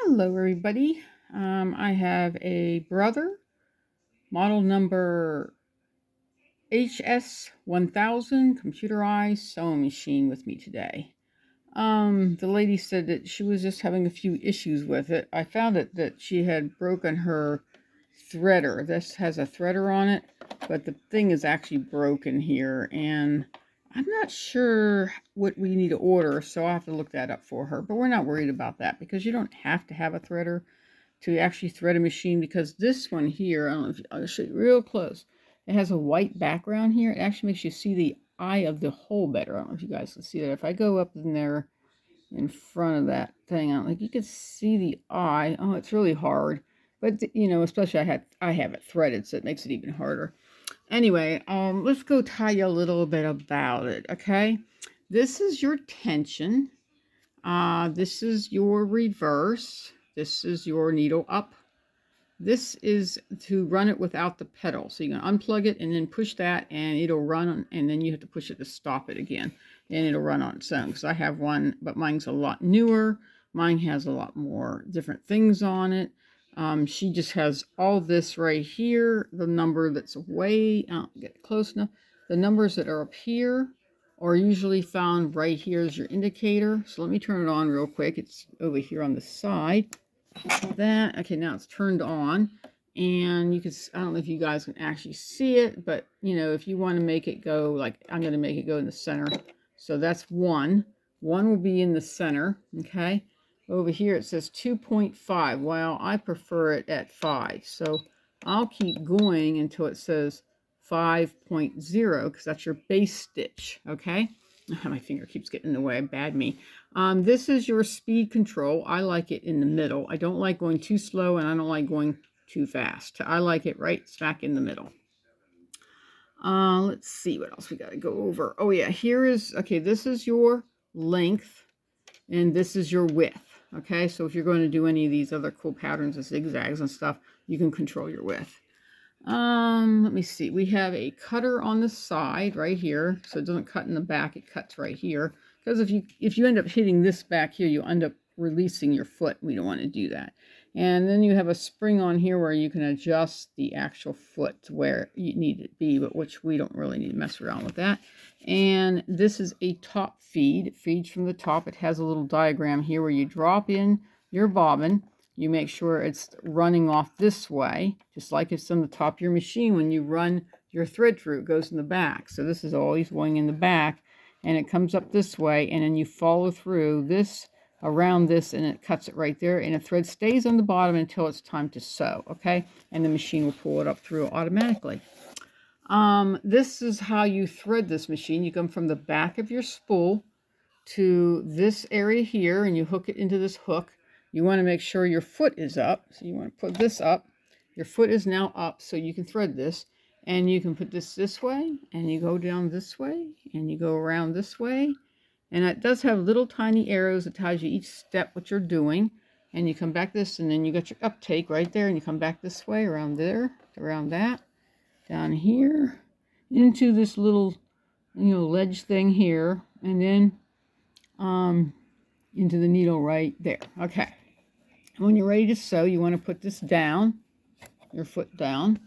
Hello everybody. I have a brother, model number HS-1000 computerized sewing machine with me today. The lady said that she was just having a few issues with it. I found that she had broken her threader. This has a threader on it, but the thing is actually broken here, and I'm not sure what we need to order, so I'll have to look that up for her. But we're not worried about that because you don't have to have a threader to actually thread a machine, because this one here, I don't know if I'll show you real close. It has a white background here. It actually makes you see the eye of the hole better. I don't know if you guys can see that. If I go up in there in front of that thing, I don't think you can see the eye. Oh, it's really hard. But you know, especially I have it threaded, so it makes it even harder. Anyway, let's go tell you a little bit about it, okay? This is your tension. This is your reverse. This is your needle up. This is to run it without the pedal. So you're going to unplug it and then push that, and it'll run, and then you have to push it to stop it again, and it'll run on its own. Because I have one, but mine's a lot newer. Mine has a lot more different things on it. She just has all this right here. The number that's way, I don't get close enough. The numbers that are up here are usually found right here as your indicator. So let me turn it on real quick. It's over here on the side. That, okay, now it's turned on. And you can, I don't know if you guys can actually see it, but you know, if you want to make it go, like I'm going to make it go in the center. So that's one. One will be in the center, okay? Over here it says 2.5. Well, I prefer it at 5. So I'll keep going until it says 5.0, because that's your base stitch, okay? My finger keeps getting in the way, bad me. This is your speed control. I like it in the middle. I don't like going too slow, and I don't like going too fast. I like it right smack in the middle. Let's see what else we got to go over. Oh yeah, here is, okay, this is your length, and this is your width. Okay, so if you're going to do any of these other cool patterns and zigzags and stuff, you can control your width. Let me see. We have a cutter on the side right here, so it doesn't cut in the back. It cuts right here, because if you end up hitting this back here, you end up releasing your foot. We don't want to do that. And then you have a spring on here where you can adjust the actual foot to where you need it to be, but which we don't really need to mess around with that. And this is a top feed. It feeds from the top. It has a little diagram here where you drop in your bobbin. You make sure it's running off this way, just like it's on the top of your machine. When you run your thread through, it goes in the back. So this is always going in the back, and it comes up this way, and then you follow through this, around this, and it cuts it right there, and the thread stays on the bottom until it's time to sew, okay? And the machine will pull it up through automatically. This is how you thread this machine. You come from the back of your spool to this area here, and you hook it into this hook. You want to make sure your foot is up. So you want to put this up. Your foot is now up, so you can thread this. And you can put this way, and you go down this way, and you go around this way. And it does have little tiny arrows that tells you each step what you're doing. And you come back this, and then you got your uptake right there, and you come back this way, around there, around that, down here, into this little, ledge thing here, and then into the needle right there. Okay. When you're ready to sew, you want to put this down, your foot down.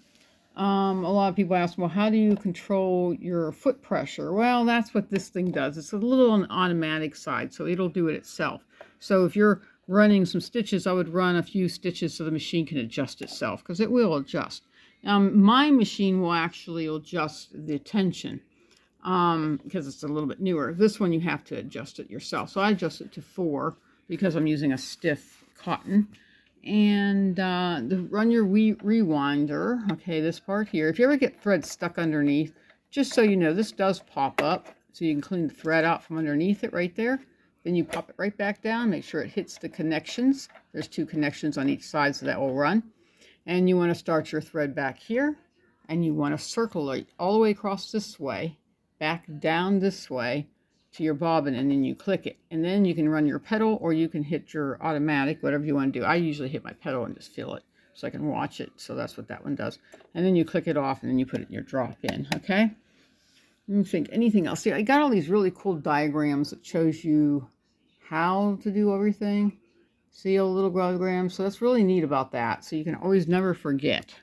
A lot of people ask, well, how do you control your foot pressure? Well, that's what this thing does. It's a little on the automatic side, so it'll do it itself. So if you're running some stitches, I would run a few stitches so the machine can adjust itself, because it will adjust. My machine will actually adjust the tension, because it's a little bit newer. This one you have to adjust it yourself. So I adjust it to 4 because I'm using a stiff cotton. And run your rewinder. Okay, this part here. If you ever get thread stuck underneath, just so you know, this does pop up, so you can clean the thread out from underneath it right there. Then you pop it right back down. Make sure it hits the connections. There's 2 connections on each side, so that will run. And you want to start your thread back here, and you want to circulate all the way across this way, back down this way to your bobbin, and then you click it, and then you can run your pedal, or you can hit your automatic, whatever you want to do. I usually hit my pedal and just feel it so I can watch it. So that's what that one does. And then you click it off, and then you put it in your drop in. Okay, let me think anything else. See, I got all these really cool diagrams that shows you how to do everything. See a little diagram? So that's really neat about that. So you can always never forget.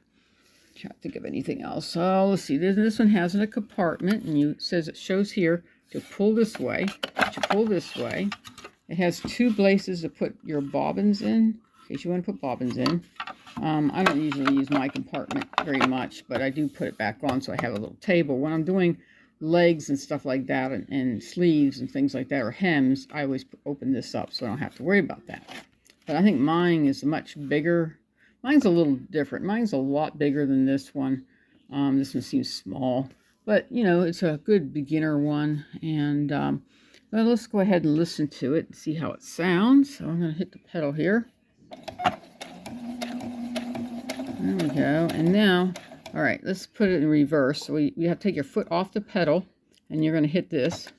Can't think of anything else. So let's see. This one has a compartment, and it says it shows here to pull this way. To pull this way. It has 2 places to put your bobbins in case you want to put bobbins in. I don't usually use my compartment very much, but I do put it back on so I have a little table. When I'm doing legs and stuff like that, and sleeves and things like that, or hems, I always open this up so I don't have to worry about that. But I think mine is much bigger. Mine's a little different. Mine's a lot bigger than this one. This one seems small, but you know, it's a good beginner one. And well, let's go ahead and listen to it and see how it sounds. So I'm going to hit the pedal here. There we go. And now, all right, let's put it in reverse. So you have to take your foot off the pedal, and you're going to hit this,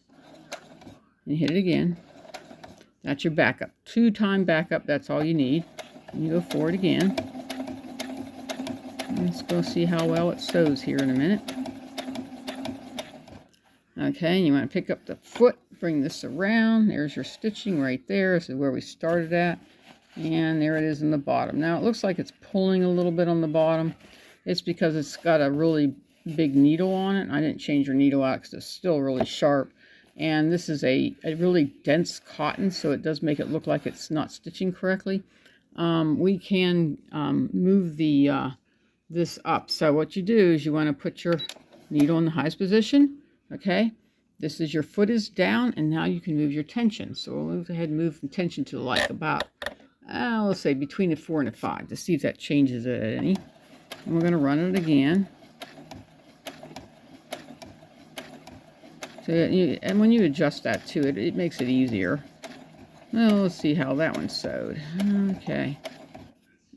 and hit it again. That's your backup. 2-time backup, that's all you need. And you go forward again. Let's go see how well it sews here in a minute. Okay, and you want to pick up the foot, bring this around. There's your stitching right there. This is where we started at. And there it is in the bottom. Now it looks like it's pulling a little bit on the bottom. It's because it's got a really big needle on it. I didn't change your needle out because it's still really sharp. And this is a really dense cotton, so it does make it look like it's not stitching correctly. We can move this up. So what you do is you want to put your needle in the highest position. Okay, this is your foot is down, and now you can move your tension. So we'll move ahead and move the tension to like about, let's say between a 4 and a 5 to see if that changes it any. And we're going to run it again. So, and when you adjust that to it, it makes it easier. Well, let's see how that one's sewed. Okay.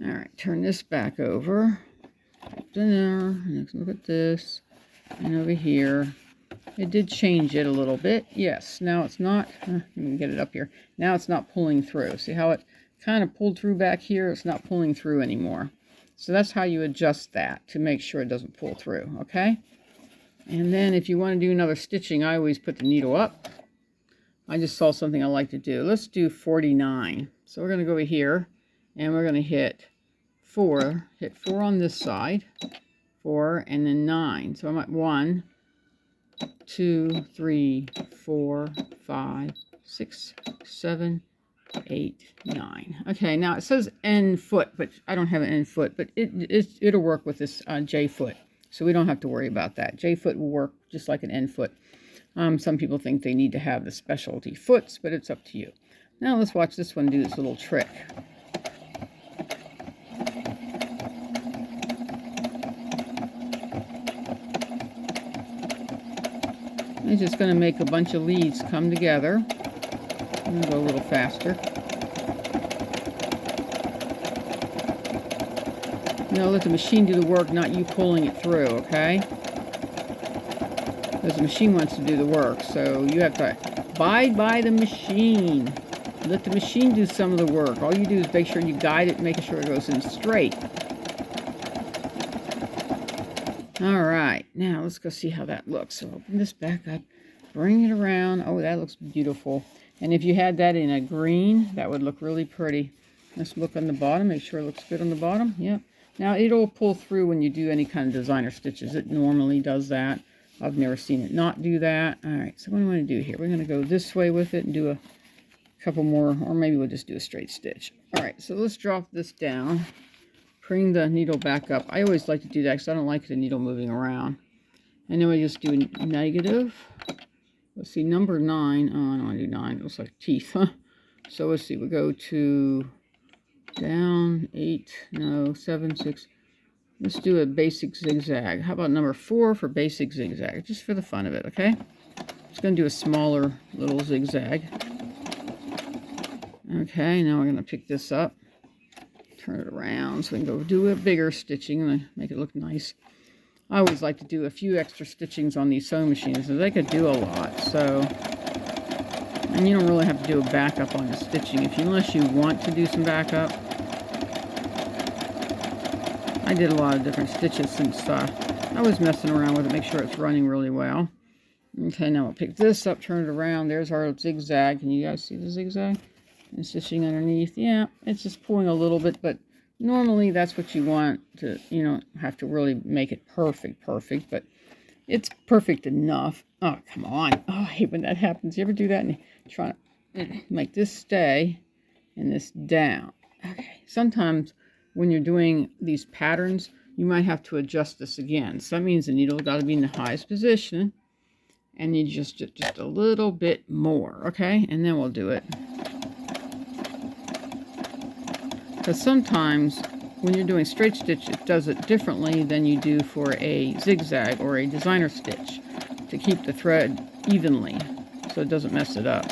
All right, turn this back over. Up to there. Let's look at this. And over here. It did change it a little bit. Yes, now it's not, let me get it up here. Now it's not pulling through. See how it kind of pulled through back here? It's not pulling through anymore. So that's how you adjust that to make sure it doesn't pull through, okay? And then if you want to do another stitching, I always put the needle up. I just saw something I like to do. Let's do 49. So we're going to go over here, and we're going to hit 4. Hit 4 on this side. 4, and then 9. So I'm at 1, 2, 3, 4, 5, 6, 7, 8, 9. Okay, now it says N foot, but I don't have an N foot, but it'll work with this J foot. So we don't have to worry about that. J foot will work just like an N foot. Some people think they need to have the specialty foots, but it's up to you. Now let's watch this one do this little trick. It's just going to make a bunch of leads come together. I'm going to go a little faster. Now let the machine do the work, not you pulling it through, okay? Because the machine wants to do the work, so you have to abide by the machine. Let the machine do some of the work. All you do is make sure you guide it, making sure it goes in straight. All right, now let's go see how that looks. So open this back up, bring it around. Oh, that looks beautiful. And if you had that in a green, that would look really pretty. Let's look on the bottom, make sure it looks good on the bottom. Yep. Now it'll pull through when you do any kind of designer stitches. It normally does that. I've never seen it not do that. All right, so what do I want to do here? We're going to go this way with it and do a couple more, or maybe we'll just do a straight stitch. All right, so let's drop this down. Bring the needle back up. I always like to do that because I don't like the needle moving around. And then we just do negative. Let's see, number 9. Oh, I don't want to do 9. It looks like teeth, huh? So let's see, we go to down 8, no, 7, 6. Let's do a basic zigzag. How about number 4 for basic zigzag? Just for the fun of it, okay? Just going to do a smaller little zigzag. Okay, now we're going to pick this up. Turn it around so we can go do a bigger stitching and make it look nice. I always like to do a few extra stitchings on these sewing machines, so they could do a lot. So, and you don't really have to do a backup on the stitching unless you want to do some backup. I did a lot of different stitches since I was messing around with it, make sure it's running really well. Okay, now we'll pick this up, turn it around. There's our zigzag. Can you guys see the zigzag? and stitching underneath. Yeah, it's just pulling a little bit, but normally that's what you want to, you don't have to really make it perfect, but it's perfect enough. Oh, come on. Oh, I hate when that happens. You ever do that and try to make this stay and this down? Okay. Sometimes when you're doing these patterns, you might have to adjust this again. So that means the needle's got to be in the highest position, and you just a little bit more, okay? And then we'll do it. Because sometimes when you're doing straight stitch, it does it differently than you do for a zigzag or a designer stitch to keep the thread evenly so it doesn't mess it up.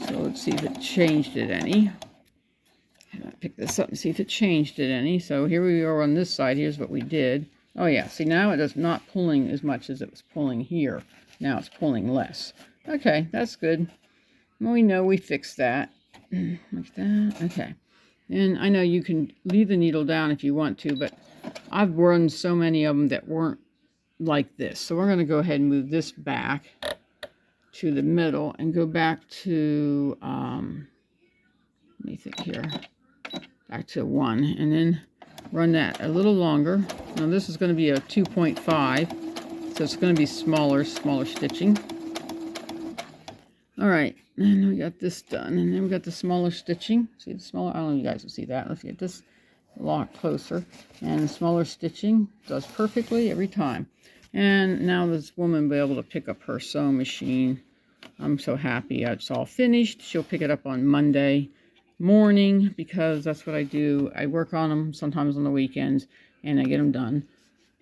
So let's see if it changed it any. I'll pick this up and see if it changed it any. So here we are on this side. Here's what we did. Oh yeah, see now it is not pulling as much as it was pulling here. Now it's pulling less. Okay, that's good. Well, we know we fixed that. Like that. Okay. And I know you can leave the needle down if you want to, but I've run so many of them that weren't like this. So we're going to go ahead and move this back to the middle and go back to, let me think here, back to 1, and then run that a little longer. Now this is going to be a 2.5, so it's going to be smaller stitching. All right, and we got this done, and then we got the smaller stitching. See the smaller? I don't know if you guys can see that. Let's get this a lot closer. And the smaller stitching does perfectly every time. And now this woman will be able to pick up her sewing machine. I'm so happy it's all finished. She'll pick it up on Monday morning because that's what I do. I work on them sometimes on the weekends, and I get them done.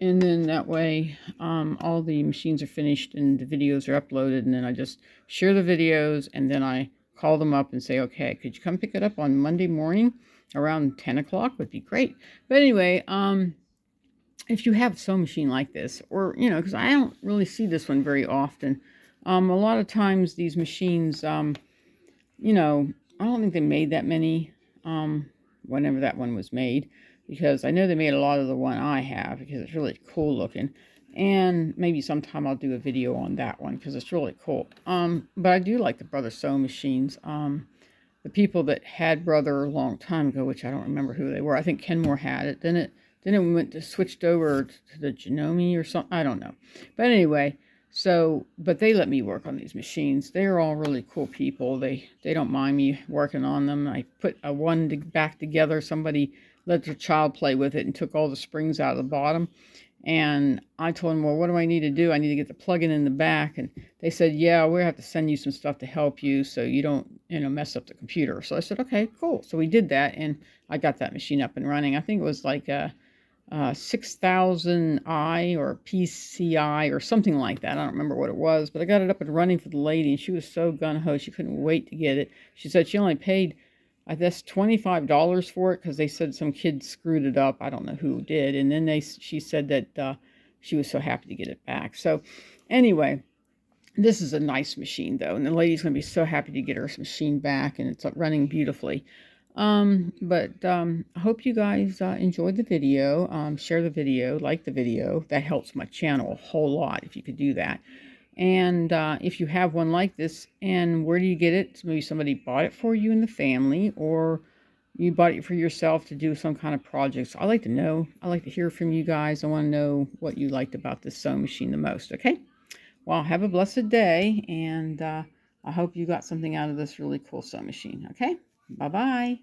And then that way, all the machines are finished and the videos are uploaded. And then I just share the videos and then I call them up and say, okay, could you come pick it up on Monday morning around 10 o'clock would be great. But anyway, if you have a sewing machine like this, or, you know, because I don't really see this one very often. A lot of times these machines, you know, I don't think they made that many whenever that one was made. Because I know they made a lot of the one I have because it's really cool looking. And maybe sometime I'll do a video on that one because it's really cool. But I do like the Brother sewing machines. The people that had Brother a long time ago, which I don't remember who they were. I think Kenmore had it. Then it switched over to the Janome or something. I don't know. But anyway, but they let me work on these machines. They're all really cool people. They don't mind me working on them. I put one back together. Somebody let their child play with it and took all the springs out of the bottom. And I told them, well, what do I need to do? I need to get the plug-in in the back. And they said, yeah, we'll have to send you some stuff to help you so you don't, you know, mess up the computer. So I said, okay, cool. So we did that, and I got that machine up and running. I think it was like a 6000i or PCI or something like that. I don't remember what it was, but I got it up and running for the lady, and she was so gun-ho. She couldn't wait to get it. She said she only paid, I guess, $25 for it because they said some kid screwed it up. I don't know who did. And then she said that she was so happy to get it back. So anyway, this is a nice machine though. And the lady's going to be so happy to get her machine back, and it's running beautifully. I hope you guys enjoyed the video. Share the video, like the video. That helps my channel a whole lot if you could do that. And if you have one like this, and where do you get it? Maybe somebody bought it for you in the family, or you bought it for yourself to do some kind of project. So I like to know. I like to hear from you guys. I want to know what you liked about this sewing machine the most, okay? Well, have a blessed day, and I hope you got something out of this really cool sewing machine, okay? Bye-bye.